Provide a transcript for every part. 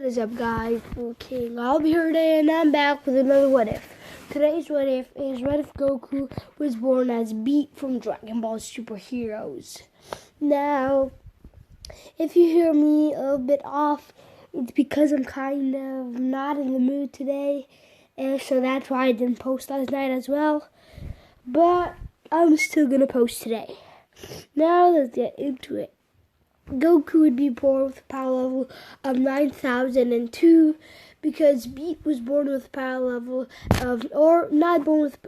What is up, guys? King. I'll be here today, and I'm back with another What If. Today's What If is what if Goku was born as Beat from Dragon Ball Superheroes. Now, if you hear me a little bit off, it's because I'm kind of not in the mood today, and so that's why I didn't post last night as well. But I'm still gonna post today. Now let's get into it. Goku would be born with a power level of 9,002 because Beat was born with a power level of, born with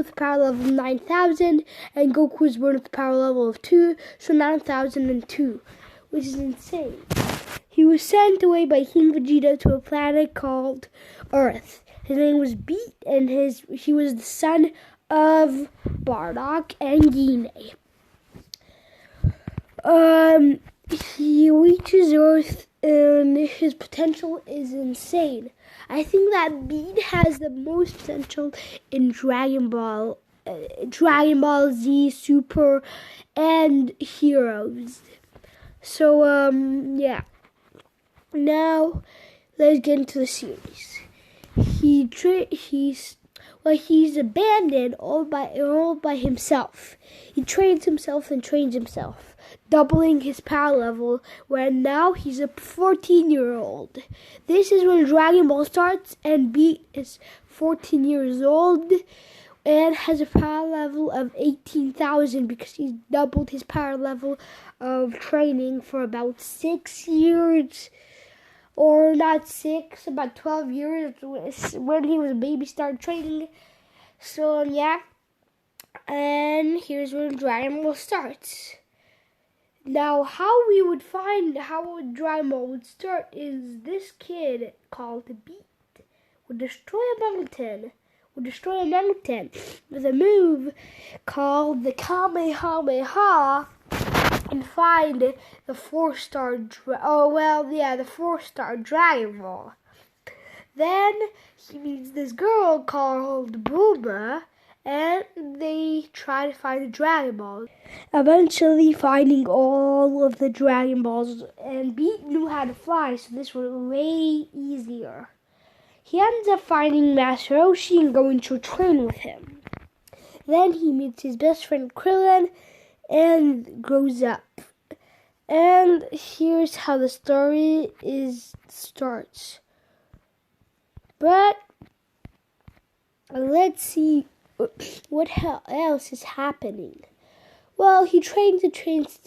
a power level of 9,000, and Goku was born with a power level of 2, so 9,002, which is insane. He was sent away by King Vegeta to a planet called Earth. His name was Beat, and he was the son of Bardock and Gine. He reaches Earth and his potential is insane. I think that Beat has the most potential in Dragon Ball Z, Super, and Heroes. So, yeah. Now, let's get into the series. He's abandoned all by himself. He trains himself and trains himself, doubling his power level, where now he's a 14-year-old. This is when Dragon Ball starts, and Beat is 14 years old and has a power level of 18,000 because he's doubled his power level of training for about 6 years. Or not 6, about 12 years when he was a baby, started training. So, yeah. And here's when Dragon Ball starts. Now, how Dragon Ball would start is this kid called Beat would destroy a mountain with a move called the Kamehameha, and find the 4-star Dragon Ball. Then he meets this girl called Bulma, and they try to find the Dragon Ball. Eventually finding all of the Dragon Balls, and Beat knew how to fly, so this was way easier. He ends up finding Master Roshi and going to train with him. Then he meets his best friend Krillin and grows up. And here's how the story starts. But let's see what else is happening. Well, he trains to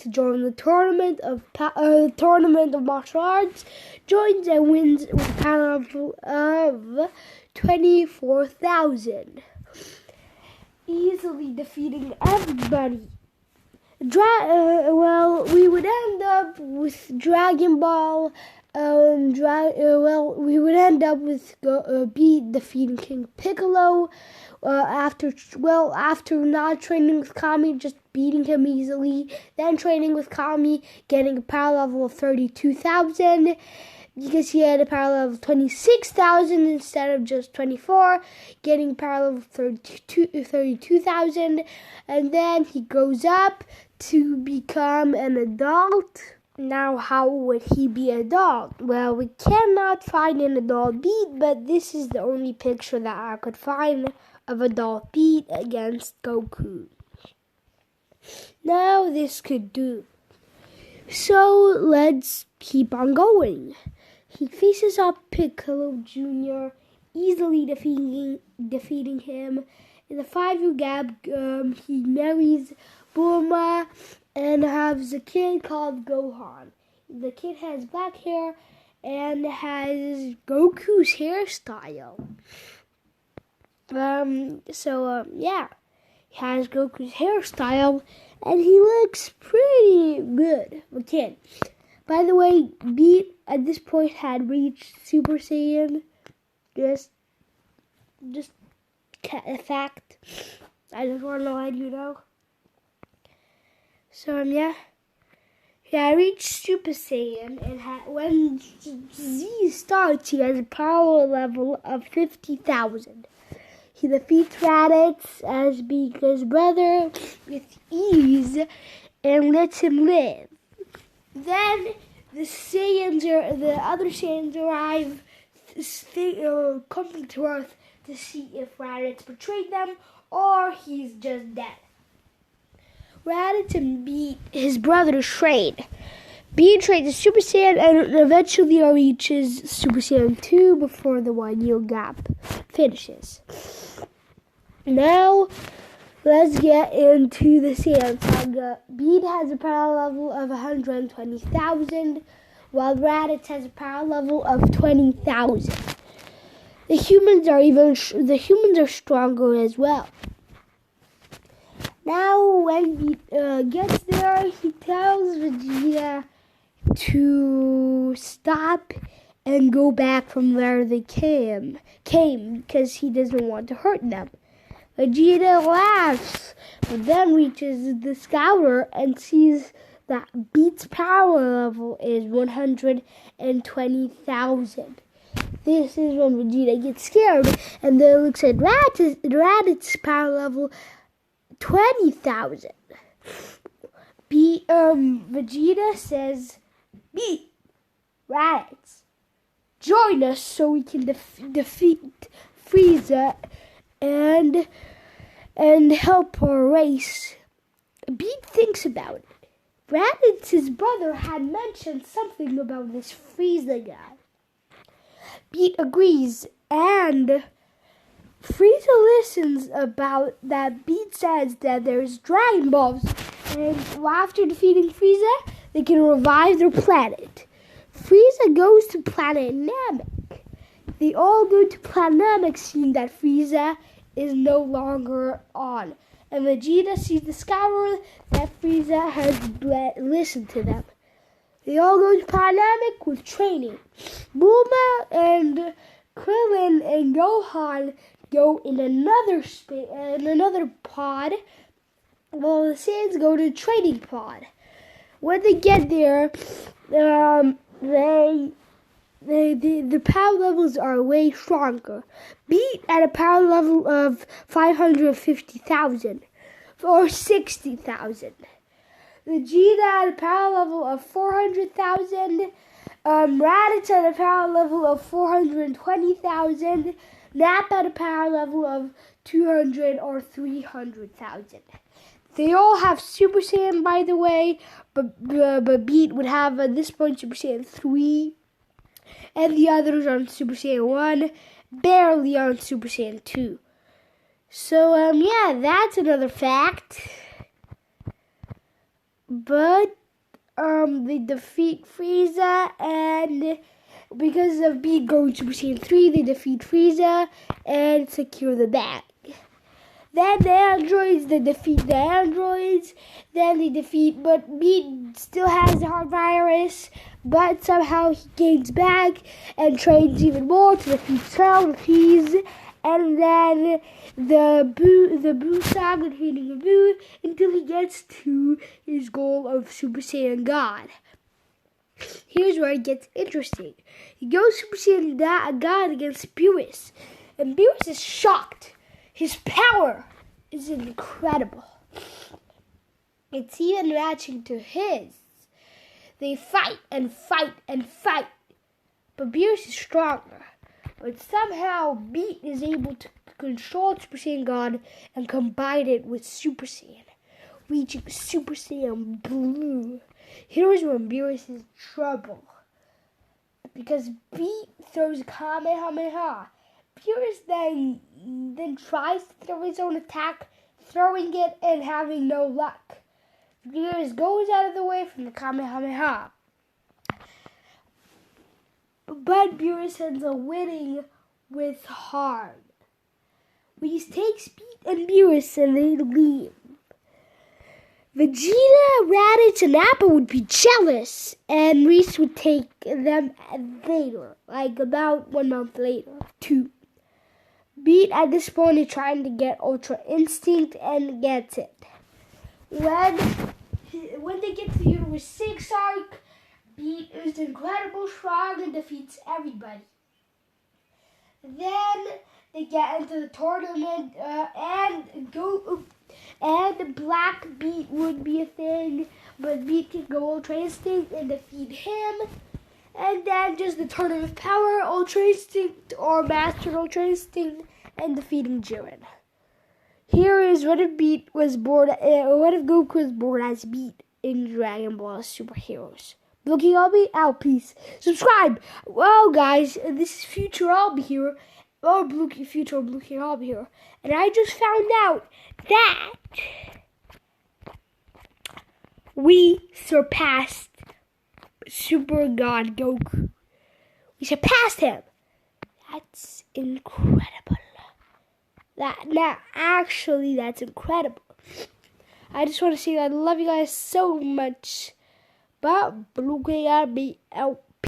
join the tournament of martial arts, joins and wins with a power level of 24,000, easily defeating everybody. We would end up with Dragon Ball. We would end up with Beat defeating King Piccolo. After not training with Kami, just beating him easily. Then training with Kami, getting a power level of 32,000. Because he had a power level of 26,000 instead of just 24, getting power level of 32,000, and then he grows up to become an adult. Now, how would he be an adult? Well, we cannot find an adult Beat, but this is the only picture that I could find of adult Beat against Goku. Now, this could do. So, let's keep on going. He faces up Piccolo Jr., easily defeating him. In the 5-year gap, he marries Bulma and has a kid called Gohan. The kid has black hair and has Goku's hairstyle. He has Goku's hairstyle, and he looks pretty good. The kid. By the way, Beat at this point had reached Super Saiyan. Just a fact. I just want to let you know. So, He reached Super Saiyan, and when Z starts, he has a power level of 50,000. He defeats Raditz as being his brother with ease and lets him live. Then the other Saiyans arrive, come to Earth to see if Raditz betrayed them or he's just dead. Raditz and Beat, his brother, train. Beat trains Super Saiyan and eventually reaches Super Saiyan 2 before the 1 year gap finishes. Now, let's get into the Saiyan saga. Beat has a power level of 120,000, while Raditz has a power level of 20,000. The humans are stronger as well. Now, when Beat gets there, he tells Vegeta to stop and go back from where they came because he doesn't want to hurt them. Vegeta laughs, but then reaches the scouter and sees that Beat's power level is 120,000. This is when Vegeta gets scared and then looks at Raditz's power level 20,000. Vegeta says, Beat, Raditz, join us so we can defeat Frieza and help our race. Beat thinks about it. Raditz's brother had mentioned something about this Frieza guy. Beat agrees, and Frieza listens about that. Beat says that there's Dragon Balls, and after defeating Frieza, they can revive their planet. Frieza goes to planet Namek. They all go to planet Namek, seeing that Frieza is no longer on. And Vegeta sees the scourer that Frieza has listened to them. They all go to planet Namek with training. Bulma and Krillin and Gohan go in another pod, while the Saiyans go to training pod. When they get there, the power levels are way stronger. Beat at a power level of 550,000 or 60,000. Vegeta at a power level of 400,000. Raditz at a power level of 420,000. Nap at a power level of 200 or 300,000. They all have Super Saiyan, by the way, but Beat would have at this point Super Saiyan 3, and the others on Super Saiyan 1, barely on Super Saiyan 2. So, yeah, that's another fact. But, they defeat Frieza, and because of Beat going Super Saiyan 3, they defeat Frieza and secure the bag. Then they defeat the androids. Then they defeat, but Beat still has the heart virus, but somehow he gains back and trains even more to defeat Cell, and then the Buu saga defeating the Buu until he gets to his goal of Super Saiyan God. Here's where it gets interesting. He goes Super Saiyan God against Beerus, and Beerus is shocked. His power is incredible. It's even matching to his. They fight and fight and fight, but Beerus is stronger. But somehow Beat is able to control Super Saiyan God and combine it with Super Saiyan, reaching Super Saiyan Blue. Here's when Beerus is in trouble, because Beat throws Kamehameha. Beerus then tries to throw his own attack, throwing it and having no luck. Beerus goes out of the way from the Kamehameha. But Beerus ends up winning with harm. We takes Beat and Beerus and they leave. Vegeta, Raditz, and Appa would be jealous, and Reese would take them later, like about 1 month later, too. Beat at this point is trying to get Ultra Instinct and gets it. When they get to the Universe 6 arc, Beat is incredibly strong and defeats everybody. Then they get into the tournament, and Black Beat would be a thing, but Beat can go Ultra Instinct and defeat him. And then just the Tournament of Power, Ultra Instinct, or Mastered Ultra Instinct, and defeating Jiren. Here is what if Goku was born as Beat in Dragon Ball Superheroes. Looking all be out, peace. Subscribe. Well, guys, this is Future I'll be here, or Future Blue King I'll be here, and I just found out that we surpassed Super God Goku. We surpassed him. That's incredible. That's incredible. I just want to say I love you guys so much. But Blue King, I'll be out.